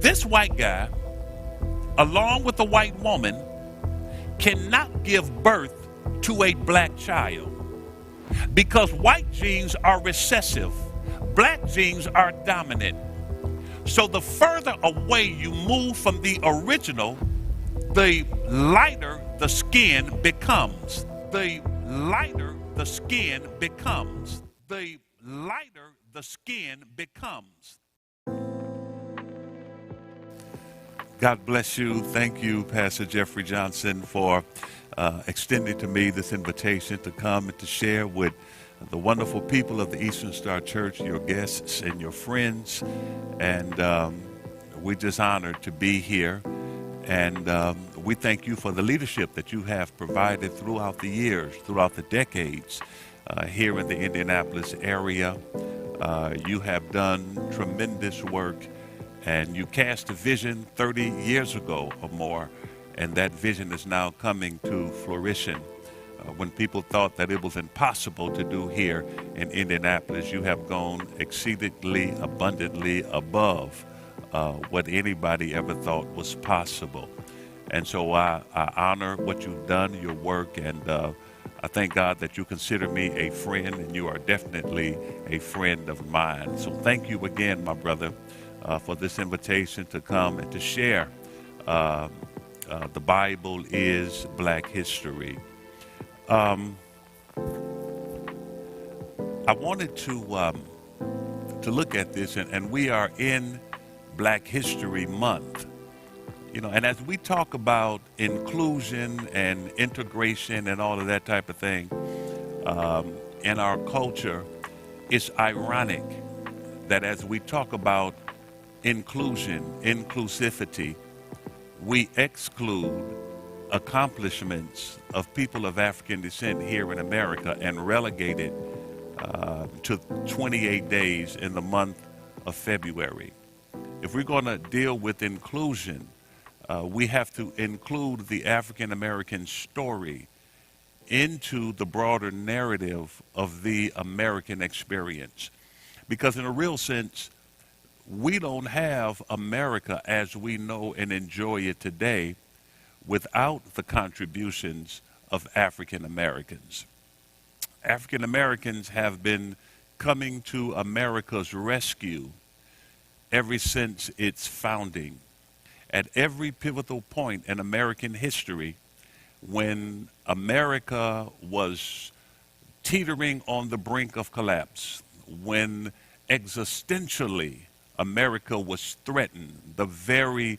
This white guy, along with a white woman, cannot give birth to a black child because white genes are recessive, black genes are dominant. So the further away you move from the original, the lighter the skin becomes. The lighter the skin becomes. The lighter the skin becomes. God bless you. Thank you, Pastor Jeffrey Johnson, for extending to me this invitation to come and to share with the wonderful people of the Eastern Star Church, your guests and your friends. And we're just honored to be here. And we thank you for the leadership that you have provided throughout the years, throughout the decades here in the Indianapolis area. You have done tremendous work, and you cast a vision 30 years ago or more, and that vision is now coming to fruition. When people thought that it was impossible to do here in Indianapolis, you have gone exceedingly abundantly above what anybody ever thought was possible. And so I honor what you've done, your work, and I thank God that you consider me a friend, and you are definitely a friend of mine. So thank you again, my brother, for this invitation to come and to share. The Bible is Black history. I wanted to look at this, and we are in Black History Month. You know, and as we talk about inclusion and integration and all of that type of thing in our culture, it's ironic that as we talk about inclusion, inclusivity, we exclude accomplishments of people of African descent here in America and relegate it to 28 days in the month of February. If we're going to deal with inclusion, we have to include the African American story into the broader narrative of the American experience. Because in a real sense, we don't have America as we know and enjoy it today without the contributions of African Americans. African Americans have been coming to America's rescue ever since its founding. At every pivotal point in American history, when America was teetering on the brink of collapse, when existentially America was threatened, the very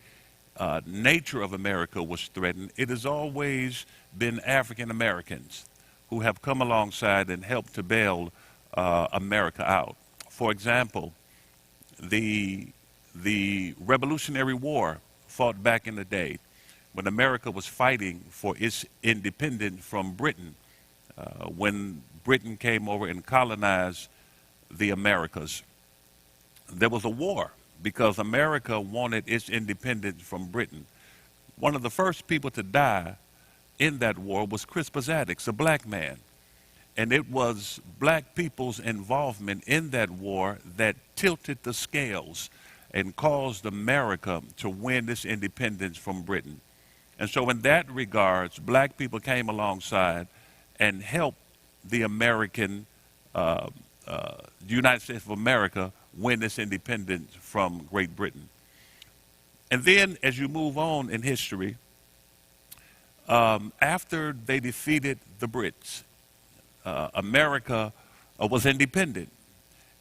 nature of America was threatened, it has always been African Americans who have come alongside and helped to bail America out. For example, the Revolutionary War fought back in the day when America was fighting for its independence from Britain, when Britain came over and colonized the Americas. There was a war because America wanted its independence from Britain. One of the first people to die in that war was Crispus Attucks, a black man. And it was black people's involvement in that war that tilted the scales and caused America to win this independence from Britain. And so in that regards, black people came alongside and helped the United States of America win this independence from Great Britain. And then as you move on in history, after they defeated the Brits, America was independent.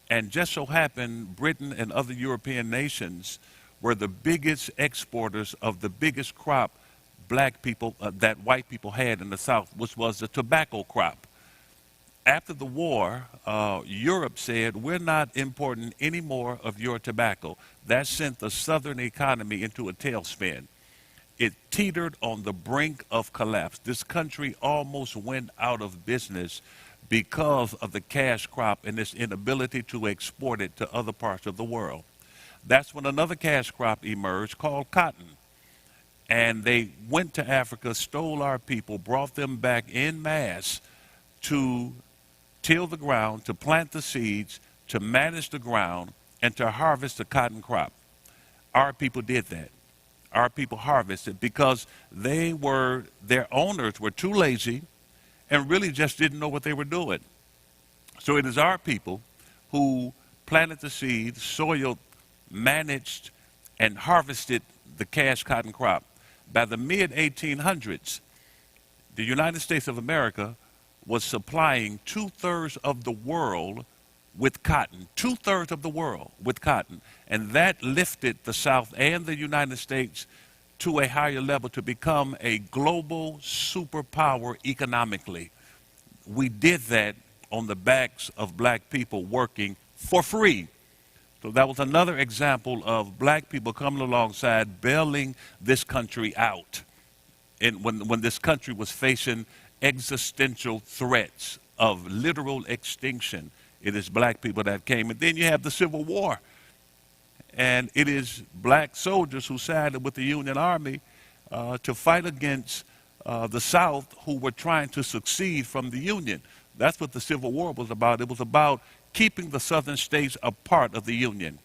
And just so happened, Britain and other European nations were the biggest exporters of the biggest crop black people, that white people had in the South, which was the tobacco crop. After the war, Europe said, we're not importing any more of your tobacco. That sent the Southern economy into a tailspin. It teetered on the brink of collapse. This country almost went out of business because of the cash crop and its inability to export it to other parts of the world. That's when another cash crop emerged called cotton. And they went to Africa, stole our people, brought them back en masse to till the ground, to plant the seeds, to manage the ground, and to harvest the cotton crop. Our people did that. Our people harvested because their owners were too lazy and really just didn't know what they were doing. So it is our people who planted the seed, soiled, managed, and harvested the cash cotton crop. By the mid 1800s, the United States of America was supplying 2/3 of the world with cotton, 2/3 of the world with cotton. And that lifted the South and the United States to a higher level to become a global superpower economically. We did that on the backs of black people working for free. So that was another example of black people coming alongside, bailing this country out. And when this country was facing existential threats of literal extinction, it is black people that came. And then you have the Civil War. And it is black soldiers who sided with the Union Army to fight against the South, who were trying to succeed from the Union. That's what the Civil War was about. It was about keeping the southern states a part of the Union.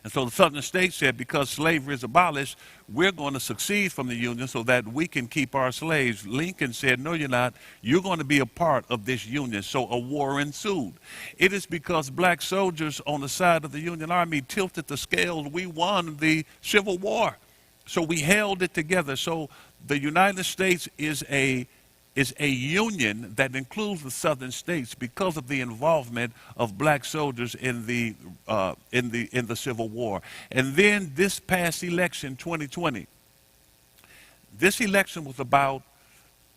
And so the southern states said, because slavery is abolished, we're going to succeed from the Union so that we can keep our slaves. Lincoln said, no, you're not. You're going to be a part of this Union. So a war ensued. It is because black soldiers on the side of the Union Army tilted the scales. We won the Civil War. So we held it together. So the United States is a union that includes the southern states because of the involvement of black soldiers in the Civil War. And then this past election, 2020, this election was about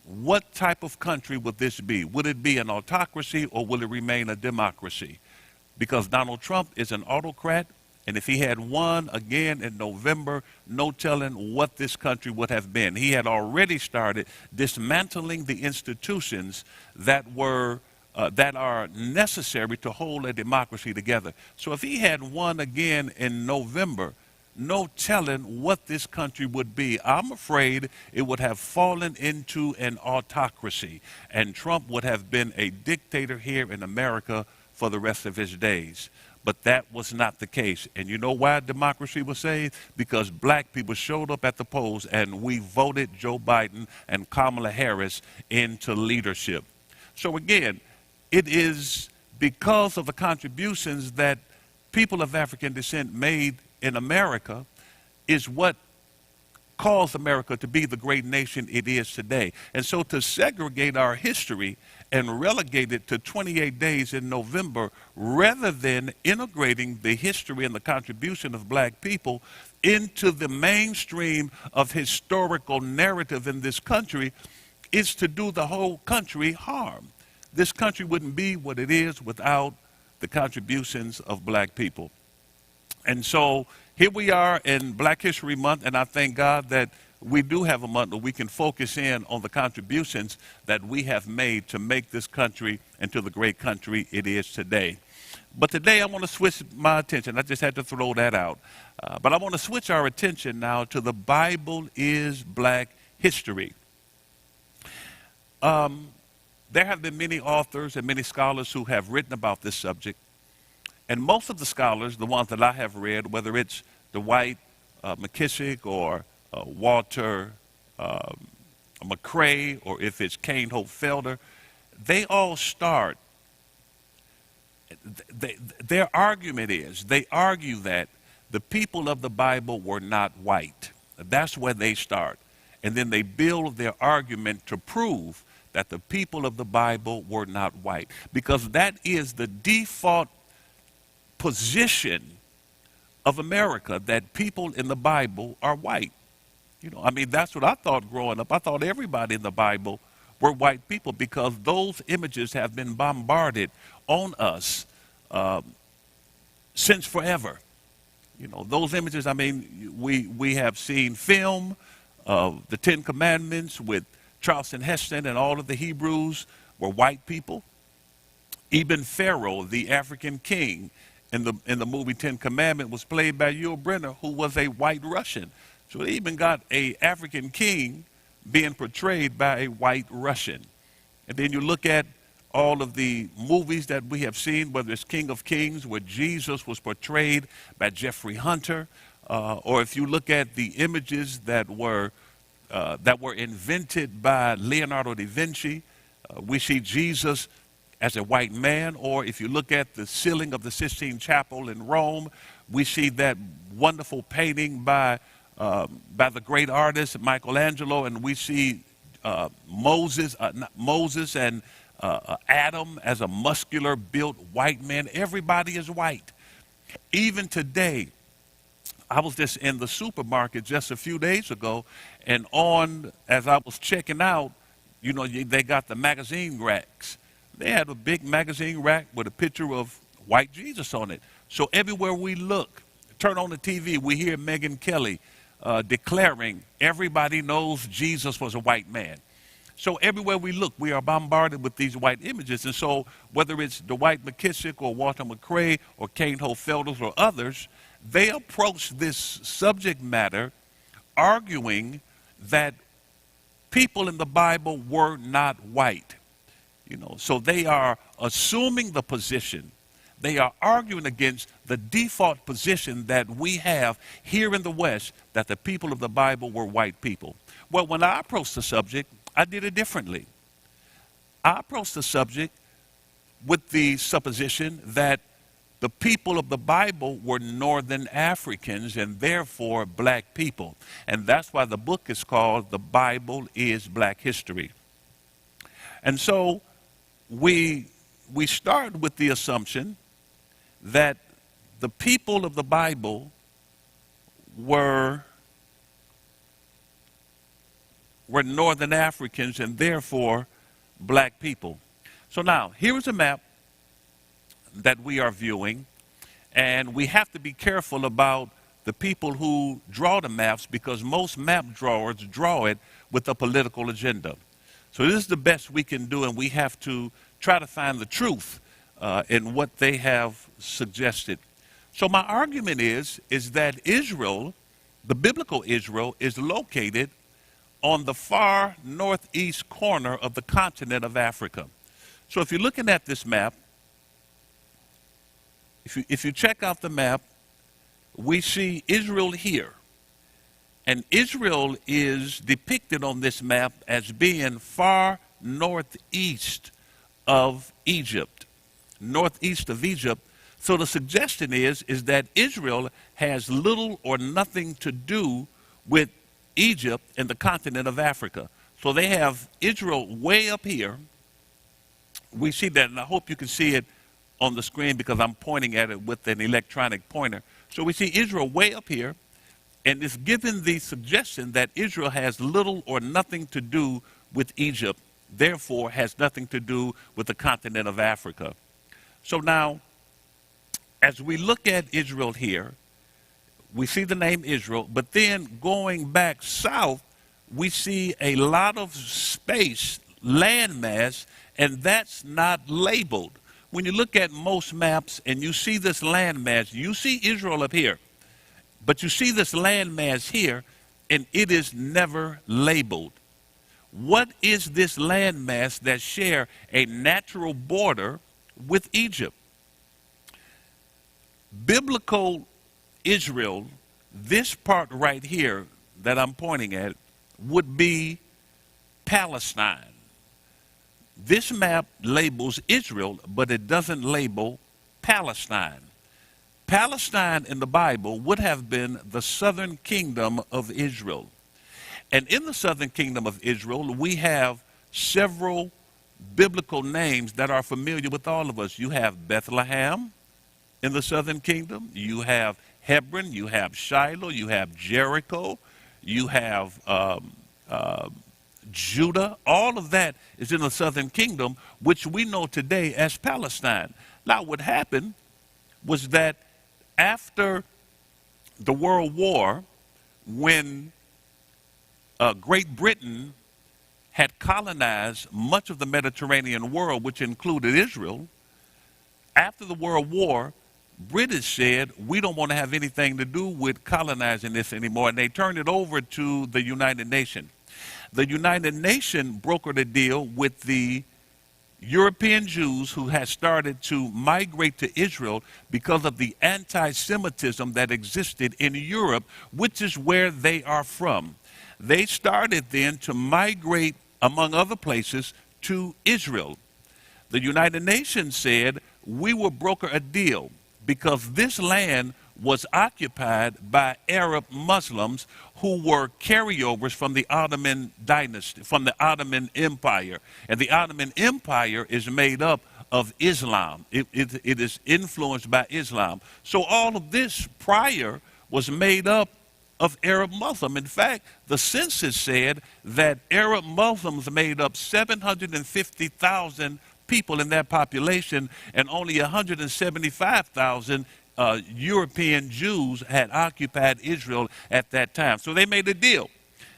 what type of country would this be? Would it be an autocracy or will it remain a democracy? Because Donald Trump is an autocrat. And if he had won again in November, no telling what this country would have been. He had already started dismantling the institutions that are necessary to hold a democracy together. So if he had won again in November, no telling what this country would be. I'm afraid it would have fallen into an autocracy, and Trump would have been a dictator here in America for the rest of his days. But that was not the case. And you know why democracy was saved? Because black people showed up at the polls and we voted Joe Biden and Kamala Harris into leadership. So again, it is because of the contributions that people of African descent made in America is what caused America to be the great nation it is today. And so to segregate our history and relegate it to 28 days in November, rather than integrating the history and the contribution of black people into the mainstream of historical narrative in this country, is to do the whole country harm. This country wouldn't be what it is without the contributions of black people. And so here we are in Black History Month, and I thank God that we do have a month where we can focus in on the contributions that we have made to make this country into the great country it is today. But today I want to switch my attention. I just had to throw that out. But I want to switch our attention now to the Bible is Black history. There have been many authors and many scholars who have written about this subject. And most of the scholars, the ones that I have read, whether it's Dwight McKissick or Walter McCrae, or if it's Kane Hope Felder, they all start, their argument is, they argue that the people of the Bible were not white. That's where they start. And then they build their argument to prove that the people of the Bible were not white. Because that is the default position of America, that people in the Bible are white. You know, I mean, that's what I thought growing up. I thought everybody in the Bible were white people because those images have been bombarded on us since forever. You know, those images, I mean, we have seen film of the Ten Commandments with Charlton Heston, and all of the Hebrews were white people. Even Pharaoh, the African king, in the movie Ten Commandments, was played by Yul Brynner, who was a white Russian. So they even got a African king being portrayed by a white Russian. And then you look at all of the movies that we have seen, whether it's King of Kings, where Jesus was portrayed by Jeffrey Hunter, or if you look at the images that were invented by Leonardo da Vinci, we see Jesus as a white man. Or if you look at the ceiling of the Sistine Chapel in Rome, we see that wonderful painting by the great artist Michelangelo, and we see Moses and Adam as a muscular built white man. Everybody is white. Even today, I was just in the supermarket just a few days ago, and as I was checking out, they got the magazine racks. They had a big magazine rack with a picture of white Jesus on it. So everywhere we look, turn on the TV, we hear Megyn Kelly declaring everybody knows Jesus was a white man. So everywhere we look, we are bombarded with these white images. And so whether it's Dwight McKissick or Walter McCrae or Kane Hofelders or others, they approach this subject matter arguing that people in the Bible were not white. So they are assuming the position. They are arguing against the default position that we have here in the West, that the people of the Bible were white people. Well, when I approached the subject, I did it differently. I approached the subject with the supposition that the people of the Bible were Northern Africans and therefore black people. And that's why the book is called The Bible is Black History. And so we start with the assumption that the people of the Bible were Northern Africans and therefore black people. So now, here is a map that we are viewing, and we have to be careful about the people who draw the maps, because most map drawers draw it with a political agenda. So this is the best we can do, and we have to try to find the truth in what they have suggested. So my argument is that Israel, the biblical Israel, is located on the far northeast corner of the continent of Africa. So if you're looking at this map, if you check out the map, we see Israel here. And Israel is depicted on this map as being far northeast of Egypt. Northeast of Egypt. So the suggestion is that Israel has little or nothing to do with Egypt and the continent of Africa. So they have Israel way up here. We see that, and I hope you can see it on the screen because I'm pointing at it with an electronic pointer. So we see Israel way up here, and it's given the suggestion that Israel has little or nothing to do with Egypt, therefore has nothing to do with the continent of Africa. So now, as we look at Israel here, we see the name Israel, but then going back south, we see a lot of space, landmass, and that's not labeled. When you look at most maps and you see this landmass, you see Israel up here, but you see this landmass here, and it is never labeled. What is this landmass that share a natural border with Egypt? Biblical Israel, this part right here that I'm pointing at, would be Palestine. This map labels Israel, but it doesn't label Palestine. Palestine in the Bible would have been the southern kingdom of Israel. And in the southern kingdom of Israel, we have several biblical names that are familiar with all of us. You have Bethlehem in the southern kingdom. You have Hebron. You have Shiloh. You have Jericho. You have Judah. All of that is in the southern kingdom, which we know today as Palestine. Now, what happened was that after the World War, when Great Britain had colonized much of the Mediterranean world, which included Israel, after the World War, British said, we don't want to have anything to do with colonizing this anymore, and they turned it over to the United Nations. The United Nations brokered a deal with the European Jews who had started to migrate to Israel because of the anti-Semitism that existed in Europe, which is where they are from. They started then to migrate, among other places, to Israel. The United Nations said, we will broker a deal because this land was occupied by Arab Muslims who were carryovers from the Ottoman dynasty, from the Ottoman Empire. And the Ottoman Empire is made up of Islam. It is influenced by Islam. So all of this prior was made up of Arab Muslim. In fact, the census said that Arab Muslims made up 750,000 people in that population, and only 175,000 European Jews had occupied Israel at that time. So they made a deal.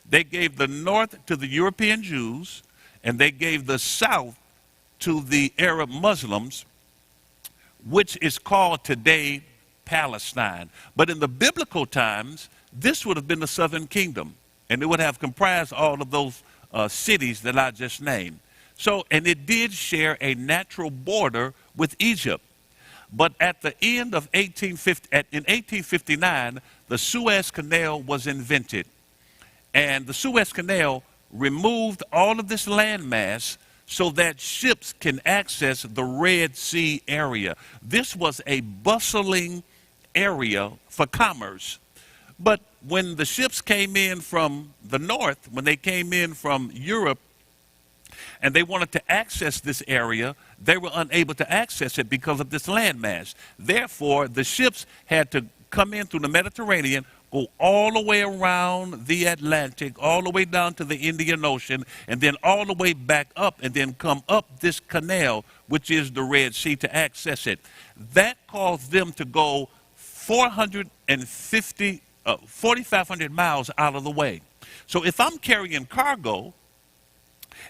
They gave the north to the European Jews, and they gave the south to the Arab Muslims, which is called today Palestine. But in the biblical times, this would have been the southern kingdom, and it would have comprised all of those cities that I just named. So, and it did share a natural border with Egypt. But at the end of in 1859, the Suez Canal was invented. And the Suez Canal removed all of this landmass so that ships can access the Red Sea area. This was a bustling area for commerce. But when the ships came in from the north, when they came in from Europe, and they wanted to access this area, they were unable to access it because of this landmass. Therefore, the ships had to come in through the Mediterranean, go all the way around the Atlantic, all the way down to the Indian Ocean, and then all the way back up, and then come up this canal, which is the Red Sea, to access it. That caused them to go 4,500 miles out of the way. So if I'm carrying cargo,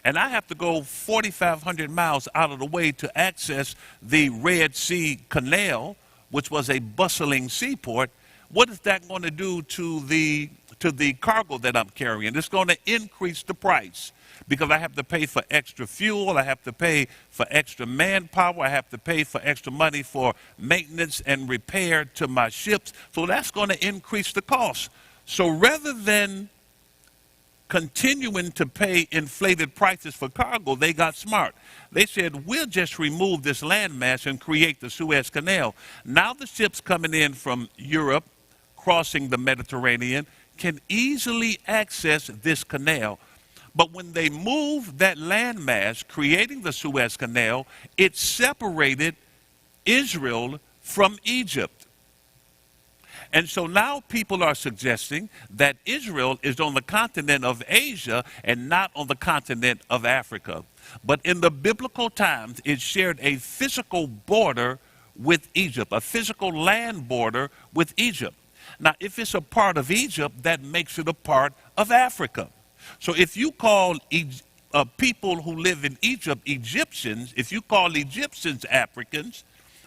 and I have to go 4,500 miles out of the way to access the Red Sea Canal, which was a bustling seaport, what is that going to do to the cargo that I'm carrying? It's going to increase the price because I have to pay for extra fuel, I have to pay for extra manpower, I have to pay for extra money for maintenance and repair to my ships. So that's going to increase the cost. So rather than continuing to pay inflated prices for cargo, they got smart. They said, we'll just remove this landmass and create the Suez Canal. Now the ships coming in from Europe, crossing the Mediterranean, can easily access this canal. But when they moved that landmass, creating the Suez Canal, it separated Israel from Egypt. And so now people are suggesting that Israel is on the continent of Asia and not on the continent of Africa. But in the biblical times, it shared a physical border with Egypt, a physical land border with Egypt. Now, if it's a part of Egypt, that makes it a part of Africa. So if you call people who live in Egypt Egyptians, if you call Egyptians Africans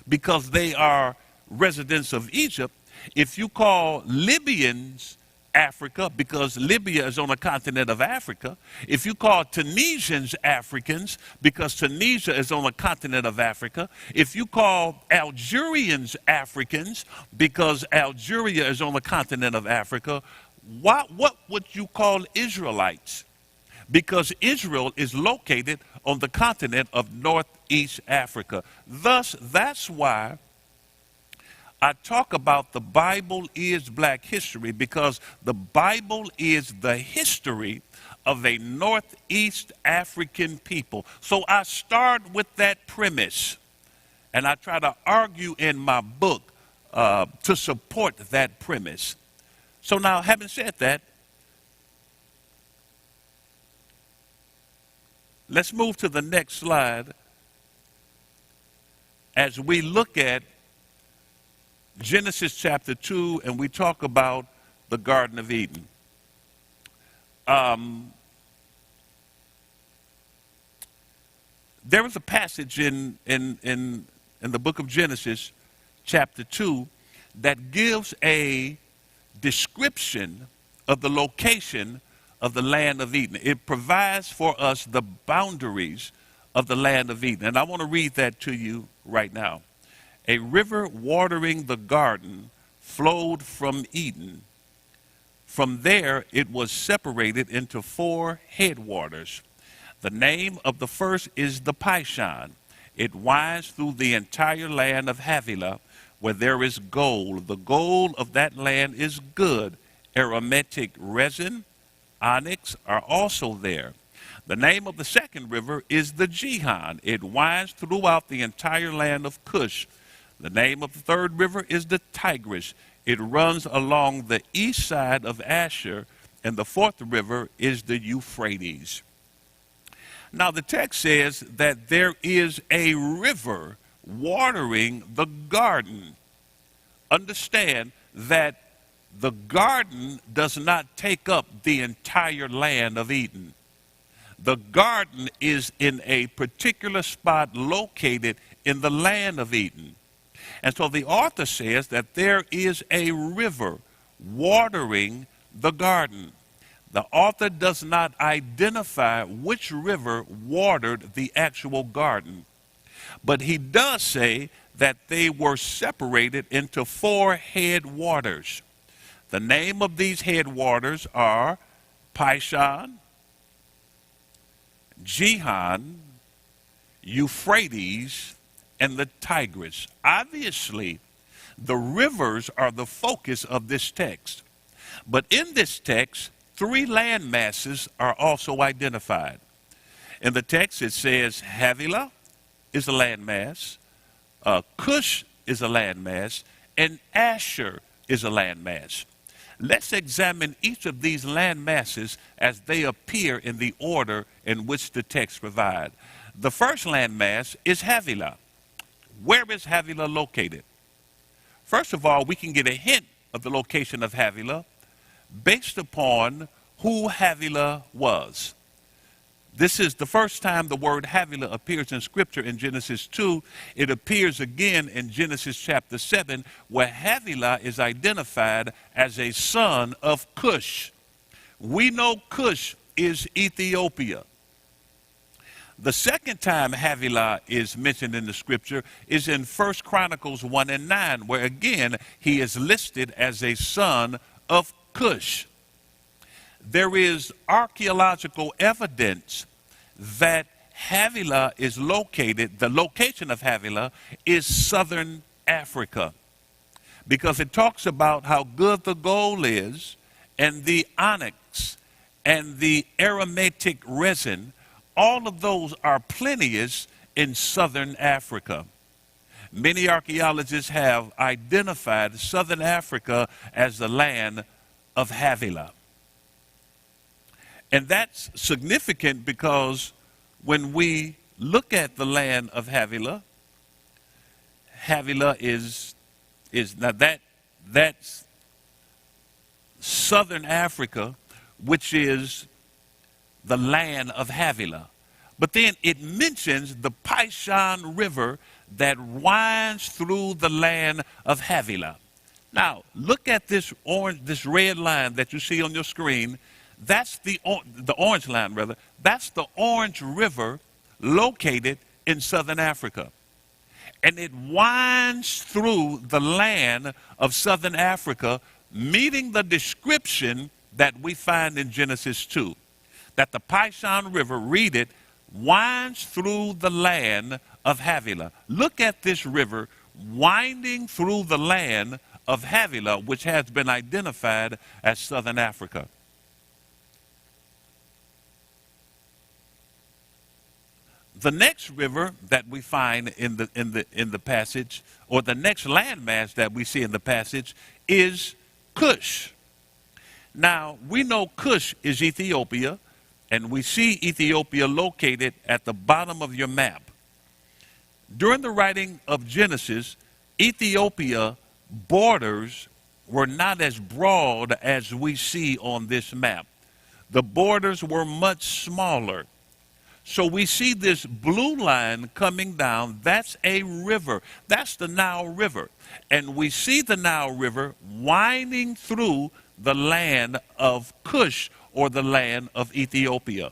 because they are residents of Egypt, if you call Libyans Africa because Libya is on the continent of Africa, if you call Tunisians Africans because Tunisia is on the continent of Africa, if you call Algerians Africans because Algeria is on the continent of Africa, what would you call Israelites? Because Israel is located on the continent of Northeast Africa. Thus, that's why I talk about the Bible is black history, because the Bible is the history of a Northeast African people. So I start with that premise, and I try to argue in my book to support that premise. So now, having said that, let's move to the next slide as we look at Genesis chapter 2, and we talk about the Garden of Eden. There is a passage in the book of Genesis chapter 2 that gives a description of the location of the land of Eden. It provides for us the boundaries of the land of Eden. And I want to read that to you right now. A river watering the garden flowed from Eden. From there, it was separated into 4 headwaters. The name of the first is the Pishon. It winds through the entire land of Havilah, where there is gold. The gold of that land is good. Aromatic resin, onyx are also there. The name of the second river is the Gihon. It winds throughout the entire land of Cush. The name of the third river is the Tigris. It runs along the east side of Asher, and the fourth river is the Euphrates. Now the text says that there is a river watering the garden. Understand that the garden does not take up the entire land of Eden. The garden is in a particular spot located in the land of Eden. And so the author says that there is a river watering the garden. The author does not identify which river watered the actual garden, but he does say that they were separated into 4 headwaters. The name of these headwaters are Pishon, Gihon, Euphrates, and the Tigris. Obviously, the rivers are the focus of this text. But in this text, 3 land masses are also identified. In the text, it says Havilah is a landmass, Cush is a landmass, and Asher is a landmass. Let's examine each of these land masses as they appear in the order in which the text provides. The first landmass is Havilah. Where is Havilah located? First of all, we can get a hint of the location of Havilah based upon who Havilah was. This is the first time the word Havilah appears in Scripture in Genesis 2. It appears again in Genesis chapter 7, where Havilah is identified as a son of Cush. We know Cush is Ethiopia. The second time Havilah is mentioned in the Scripture is in 1 Chronicles 1 and 9, where again he is listed as a son of Cush. There is archaeological evidence that Havilah is located, the location of Havilah is southern Africa, because it talks about how good the gold is, and the onyx and the aromatic resin, all of those are plenteous in southern Africa. Many archaeologists have identified southern Africa as the land of Havilah. And that's significant because when we look at the land of Havilah, Havilah is now that's southern Africa, which is the land of Havilah. But then it mentions the Pishon River that winds through the land of Havilah. Now, look at this red line that you see on your screen. That's the orange line, rather. That's the Orange River located in southern Africa. And it winds through the land of southern Africa, meeting the description that we find in Genesis 2. That the Pishon River, read it, winds through the land of Havilah. Look at this river winding through the land of Havilah, which has been identified as southern Africa. The next river that we find in the passage, or the next landmass that we see in the passage, is Cush. Now, we know Cush is Ethiopia, and we see Ethiopia located at the bottom of your map. During the writing of Genesis, Ethiopia borders were not as broad as we see on this map. The borders were much smaller. So we see this blue line coming down. That's a river. That's the Nile River. And we see the Nile River winding through the land of Cush, or the land of Ethiopia.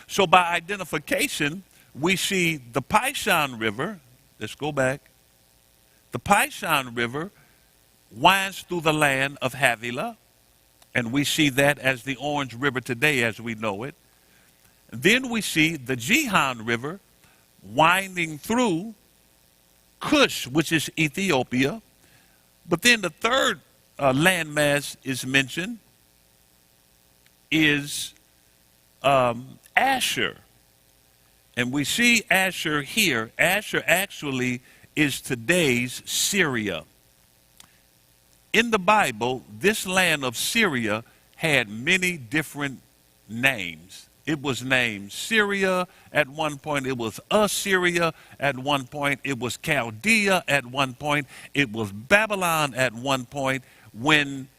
So by identification, we see the Pishon River. Let's go back. The Pishon River winds through the land of Havilah, and we see that as the Orange River today as we know it. Then we see the Gihon River winding through Cush, which is Ethiopia. But then the third landmass is mentioned is Asher. And we see Asher here. Asher actually is today's Syria. In the Bible, this land of Syria had many different names. It was named Syria at one point. It was Assyria at one point. It was Chaldea at one point. It was Babylon at one point. When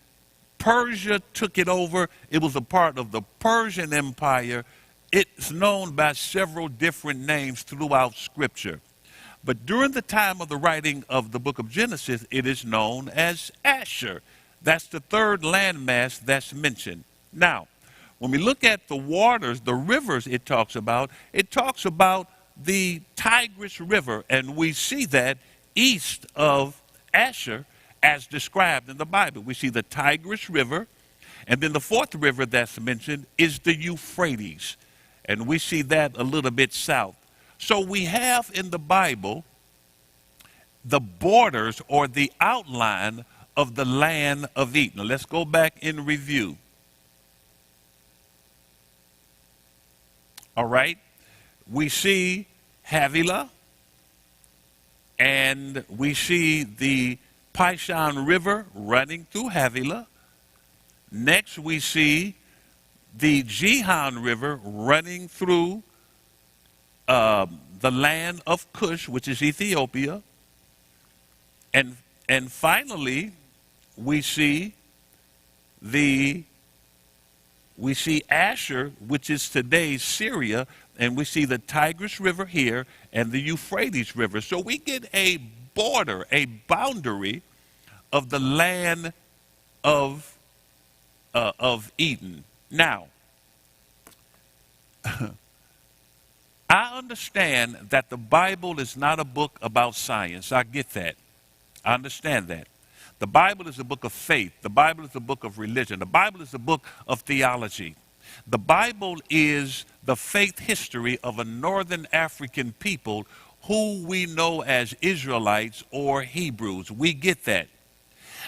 Persia took it over, it was a part of the Persian Empire. It's known by several different names throughout Scripture. But during the time of the writing of the book of Genesis, it is known as Asher. That's the third landmass that's mentioned. Now, when we look at the waters, the rivers it talks about the Tigris River, and we see that east of Asher as described in the Bible. We see the Tigris River, and then the fourth river that's mentioned is the Euphrates, and we see that a little bit south. So we have in the Bible the borders or the outline of the land of Eden. Let's go back in review. All right, we see Havilah, and we see the Pishon River running through Havilah. Next, we see the Gihon River running through the land of Cush, which is Ethiopia. And finally, we see Asher, which is today's Syria, and we see the Tigris River here and the Euphrates River. So we get a border, a boundary of the land of Eden. Now, I understand that the Bible is not a book about science. I get that. I understand that. The Bible is a book of faith. The Bible is a book of religion. The Bible is a book of theology. The Bible is the faith history of a northern African people who we know as Israelites or Hebrews. We get that.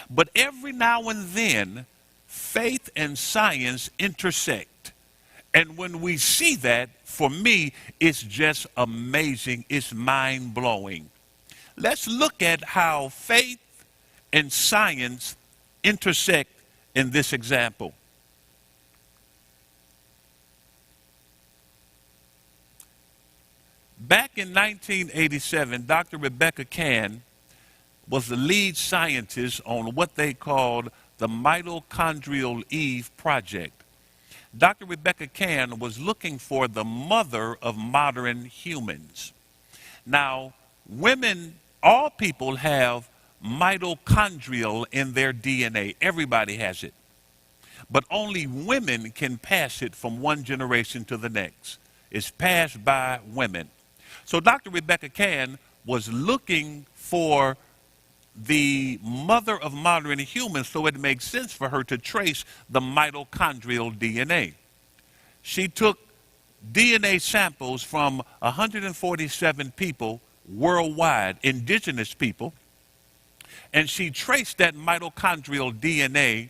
But every now and then, faith and science intersect. And when we see that, for me, it's just amazing. It's mind-blowing. Let's look at how faith and science intersect in this example. Back in 1987, Dr. Rebecca Cann was the lead scientist on what they called the Mitochondrial Eve Project. Dr. Rebecca Cann was looking for the mother of modern humans. Now, women, all people have mitochondrial in their DNA. Everybody has it. But only women can pass it from one generation to the next. It's passed by women. So Dr. Rebecca Cann was looking for the mother of modern humans, so it makes sense for her to trace the mitochondrial DNA. She took DNA samples from 147 people worldwide, indigenous people, and she traced that mitochondrial DNA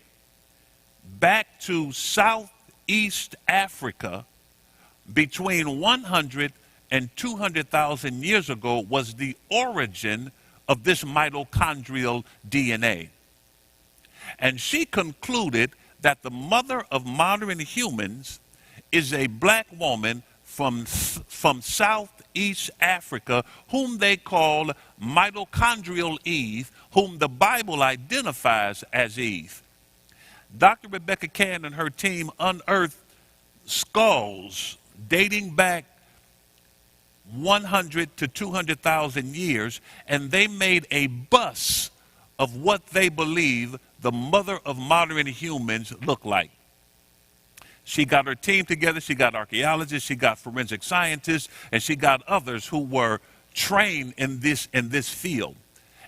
back to Southeast Africa. Between 100 and 200,000 years ago was the origin of this mitochondrial DNA. And she concluded that the mother of modern humans is a black woman from Southeast Africa, whom they call mitochondrial Eve, whom the Bible identifies as Eve. Dr. Rebecca Cann and her team unearthed skulls dating back 100 to 200,000 years, and they made a bust of what they believe the mother of modern humans looked like. She got her team together. She got archaeologists. She got forensic scientists, and she got others who were trained in this field.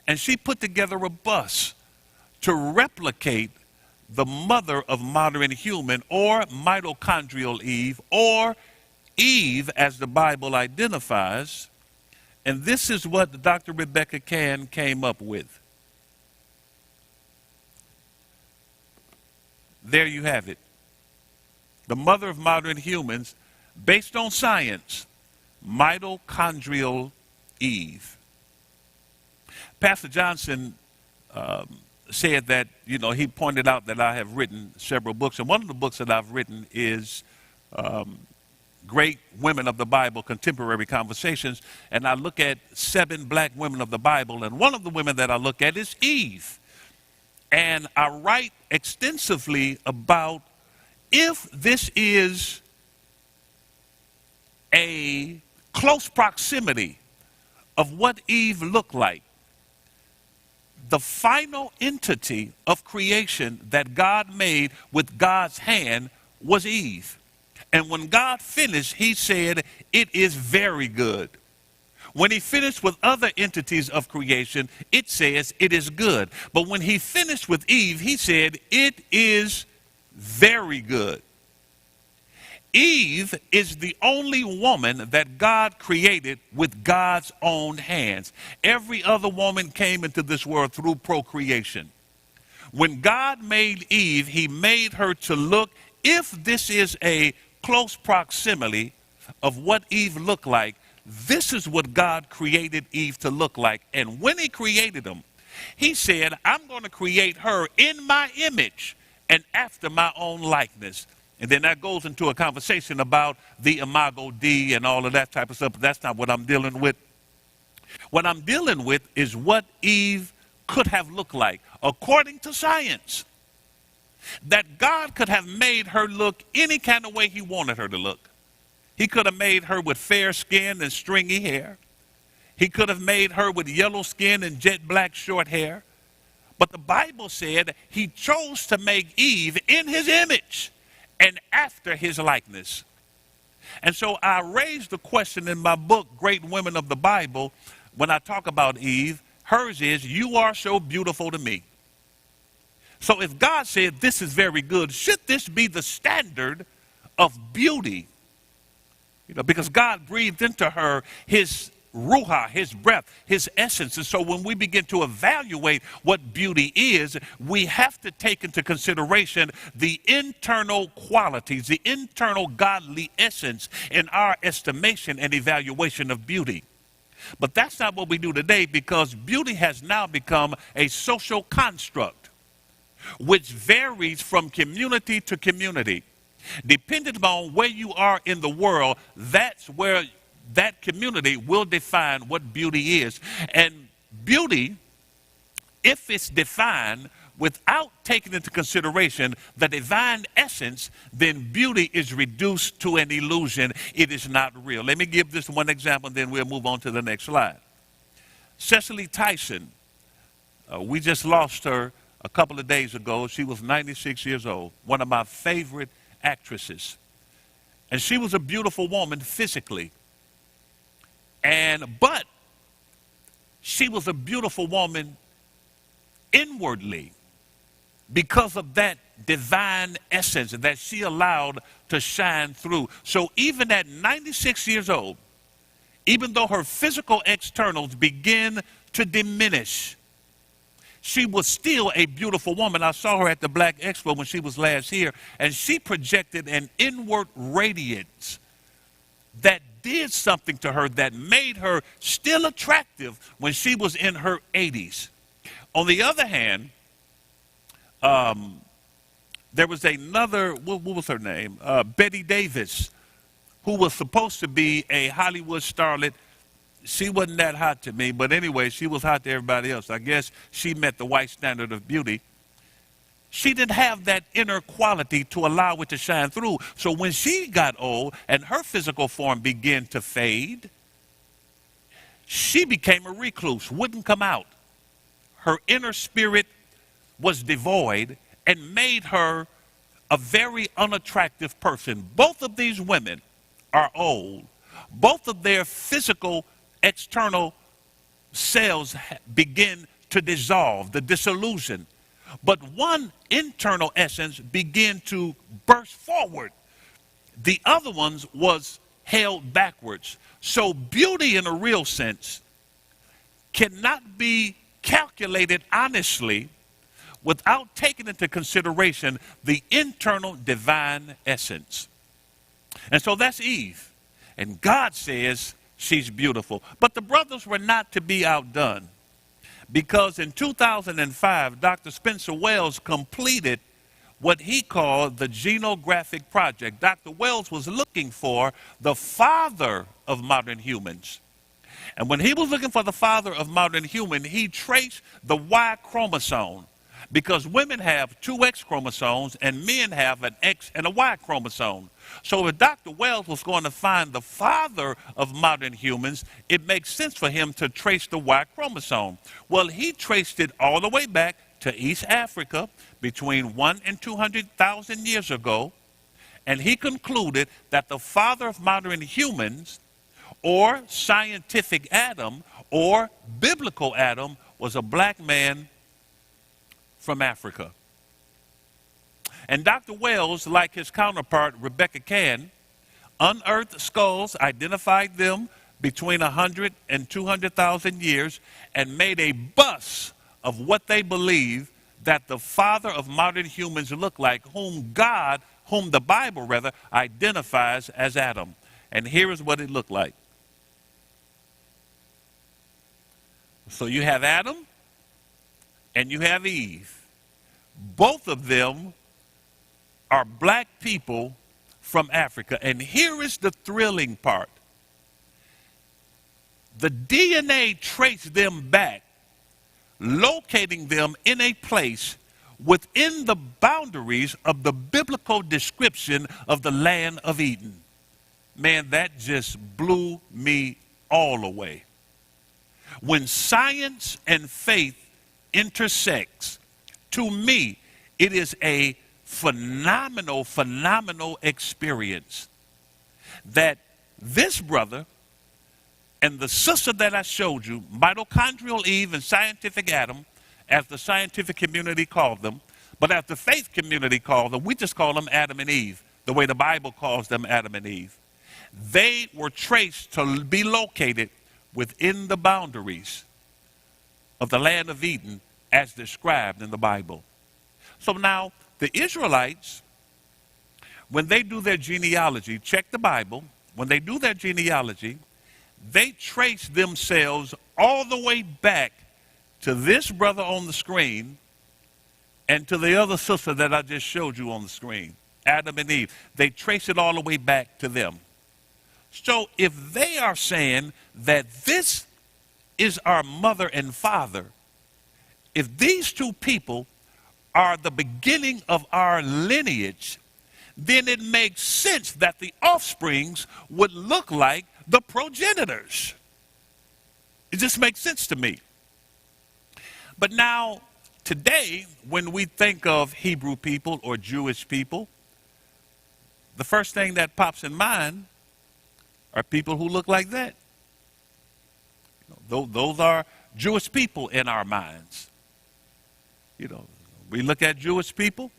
And she put together a bus to replicate the mother of modern human, or mitochondrial Eve, or Eve as the Bible identifies. And this is what Dr. Rebecca Cann came up with. There you have it. The mother of modern humans, based on science, mitochondrial Eve. Pastor Johnson said that, he pointed out that I have written several books. And one of the books that I've written is Great Women of the Bible, Contemporary Conversations. And I look at 7 black women of the Bible. And one of the women that I look at is Eve. And I write extensively about if this is a close proximity of what Eve looked like. The final entity of creation that God made with God's hand was Eve. And when God finished, he said, it is very good. When he finished with other entities of creation, it says it is good. But when he finished with Eve, he said it is very good. Eve is the only woman that God created with God's own hands. Every other woman came into this world through procreation. When God made Eve, he made her to look, if this is a close proximity of what Eve looked like, this is what God created Eve to look like. And when he created them, he said, I'm going to create her in my image and after my own likeness. And then that goes into a conversation about the imago Dei and all of that type of stuff. But that's not what I'm dealing with. What I'm dealing with is what Eve could have looked like, according to science. That God could have made her look any kind of way he wanted her to look. He could have made her with fair skin and stringy hair. He could have made her with yellow skin and jet black short hair. But the Bible said he chose to make Eve in his image and after his likeness. And so I raised the question in my book, Great Women of the Bible, when I talk about Eve. Hers is, you are so beautiful to me. So if God said this is very good, should this be the standard of beauty? Because God breathed into her his ruha, his breath, his essence. And so when we begin to evaluate what beauty is, we have to take into consideration the internal qualities, the internal godly essence in our estimation and evaluation of beauty. But that's not what we do today, because beauty has now become a social construct which varies from community to community. Depending upon where you are in the world, that's where that community will define what beauty is. And beauty, if it's defined without taking into consideration the divine essence, then beauty is reduced to an illusion. It is not real. Let me give this one example, and then we'll move on to the next slide. Cicely Tyson, we just lost her a couple of days ago. She was 96 years old, one of my favorite actresses. And she was a beautiful woman physically. But she was a beautiful woman inwardly because of that divine essence that she allowed to shine through. So even at 96 years old, even though her physical externals begin to diminish, she was still a beautiful woman. I saw her at the Black Expo when she was last here, and she projected an inward radiance that did something to her that made her still attractive when she was in her 80s. On the other hand, there was another, what was her name? Betty Davis, who was supposed to be a Hollywood starlet. She wasn't that hot to me, but anyway, she was hot to everybody else. I guess she met the white standard of beauty. She didn't have that inner quality to allow it to shine through. So when she got old and her physical form began to fade, she became a recluse, wouldn't come out. Her inner spirit was devoid and made her a very unattractive person. Both of these women are old. Both of their physical external cells begin to dissolve, the dissolution. But one internal essence began to burst forward. The other ones was held backwards. So beauty in a real sense cannot be calculated honestly without taking into consideration the internal divine essence. And so that's Eve. And God says she's beautiful. But the brothers were not to be outdone, because in 2005, Dr. Spencer Wells completed what he called the Geographic project. Dr. Wells was looking for the father of modern humans. And when he was looking for the father of modern human, he traced the Y chromosome, because women have two X chromosomes and men have an X and a Y chromosome. So if Dr. Wells was going to find the father of modern humans, it makes sense for him to trace the Y chromosome. Well, he traced it all the way back to East Africa between 1 and 200,000 years ago, and he concluded that the father of modern humans, or scientific Adam, or biblical Adam, was a black man from Africa. And Dr. Wells, like his counterpart Rebecca Cann, unearthed skulls, identified them between 100 and 200,000 years, and made a bust of what they believe that the father of modern humans looked like, whom the Bible rather, identifies as Adam. And here is what it looked like. So you have Adam and you have Eve. Both of them are black people from Africa. And here is the thrilling part. The DNA traced them back, locating them in a place within the boundaries of the biblical description of the land of Eden. Man, that just blew me all away. When science and faith intersects, to me, it is a phenomenal experience that this brother and the sister that I showed you, mitochondrial Eve and scientific Adam, as the scientific community called them, but as the faith community called them, we just call them Adam and Eve, the way the Bible calls them Adam and Eve. They were traced to be located within the boundaries of the land of Eden as described in the Bible. So now, the Israelites, when they do their genealogy, check the Bible, when they do their genealogy, they trace themselves all the way back to this brother on the screen and to the other sister that I just showed you on the screen, Adam and Eve. They trace it all the way back to them. So if they are saying that this is our mother and father, if these two people are the beginning of our lineage, then it makes sense that the offsprings would look like the progenitors. It just makes sense to me. But now, today, when we think of Hebrew people or Jewish people, the first thing that pops in mind are people who look like that. Those are Jewish people in our minds. You know, we look at Jewish people,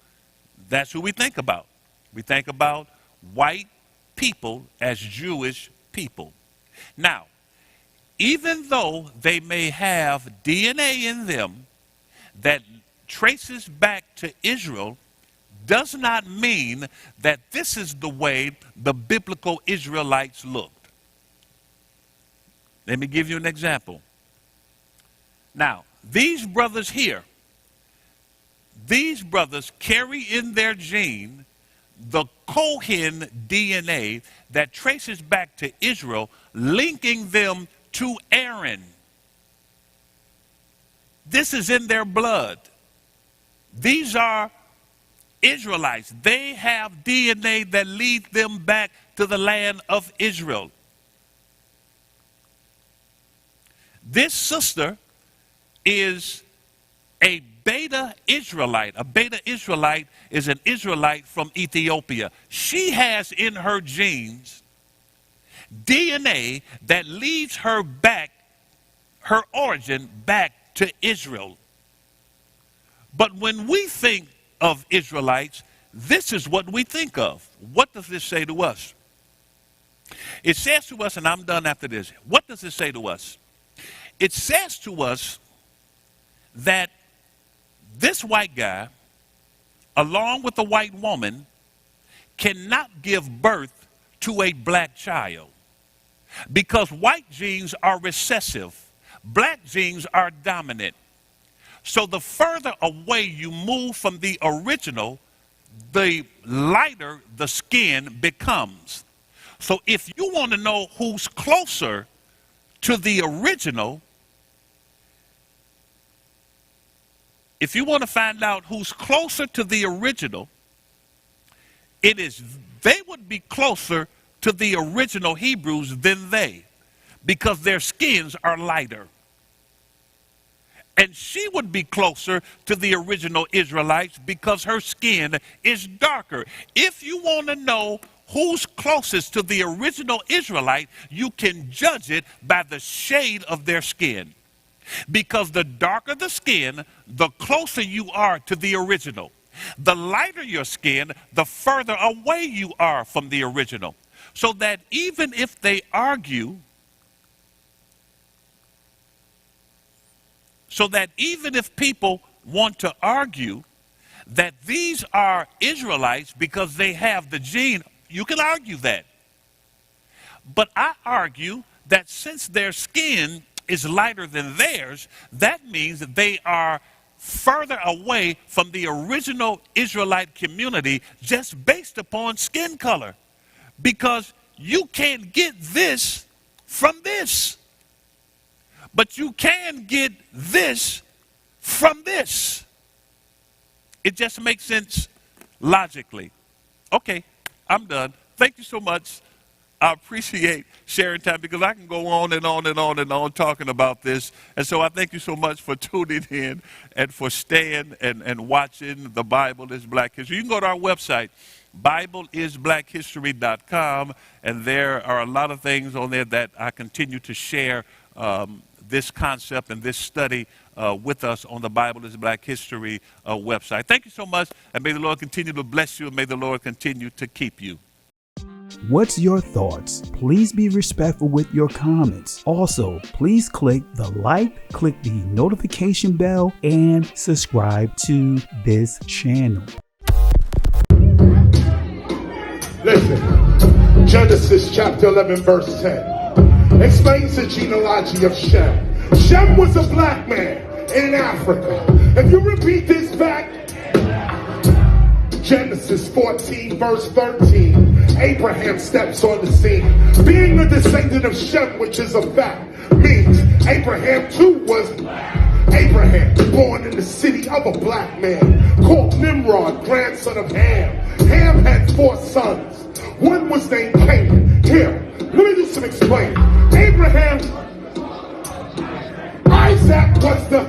that's who we think about. We think about white people as Jewish people. Now, even though they may have DNA in them that traces back to Israel, does not mean that this is the way the biblical Israelites looked. Let me give you an example. Now, these brothers here, these brothers carry in their gene the Cohen DNA that traces back to Israel, linking them to Aaron. This is in their blood. These are Israelites. They have DNA that leads them back to the land of Israel. This sister is a beta Israelite. A beta Israelite is an Israelite from Ethiopia. She has in her genes DNA that leads her back, her origin back to Israel. But when we think of Israelites, this is what we think of. What does this say to us? It says to us, and I'm done after this, what does it say to us? It says to us that this white guy, along with the white woman, cannot give birth to a black child because white genes are recessive, black genes are dominant. So the further away you move from the original, the lighter the skin becomes. So if you want to know who's closer to the original, if you want to find out who's closer to the original, they would be closer to the original Hebrews than they, because their skins are lighter. And she would be closer to the original Israelites because her skin is darker. If you want to know who's closest to the original Israelite, you can judge it by the shade of their skin. Because the darker the skin, the closer you are to the original. The lighter your skin, the further away you are from the original. So that even if they argue, so that even if people want to argue that these are Israelites because they have the gene, you can argue that. But I argue that since their skin is lighter than theirs, that means that they are further away from the original Israelite community just based upon skin color. Because you can't get this from this. But you can get this from this. It just makes sense logically. Okay, I'm done. Thank you so much. I appreciate sharing time because I can go on and on and on and on talking about this. And so I thank you so much for tuning in and for staying and watching The Bible is Black History. You can go to our website, BibleIsBlackHistory.com, and there are a lot of things on there that I continue to share this concept and this study with us on the Bible is Black History website. Thank you so much, and may the Lord continue to bless you, and may the Lord continue to keep you. What's your thoughts? Please be respectful with your comments. Also, please click the like, click the notification bell, and subscribe to this channel. Listen, Genesis chapter 11 verse 10 explains the genealogy of Shem. Shem was a black man in Africa. If you repeat this back, Genesis 14 verse 13, Abraham steps on the scene. Being a descendant of Shem, which is a fact, means Abraham too was black. Abraham, born in the city of a black man, called Nimrod, grandson of Ham. Ham had 4 sons. One was named Canaan. Here, let me do some explaining. Abraham, Isaac was the...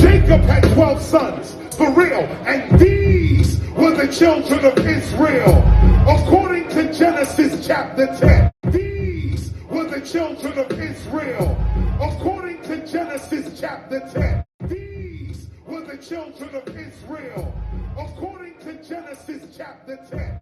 Jacob had 12 sons, for real, and these were the children of Israel. According to Genesis chapter 10, these were the children of Israel. According to Genesis chapter 10, these were the children of Israel. According to Genesis chapter 10.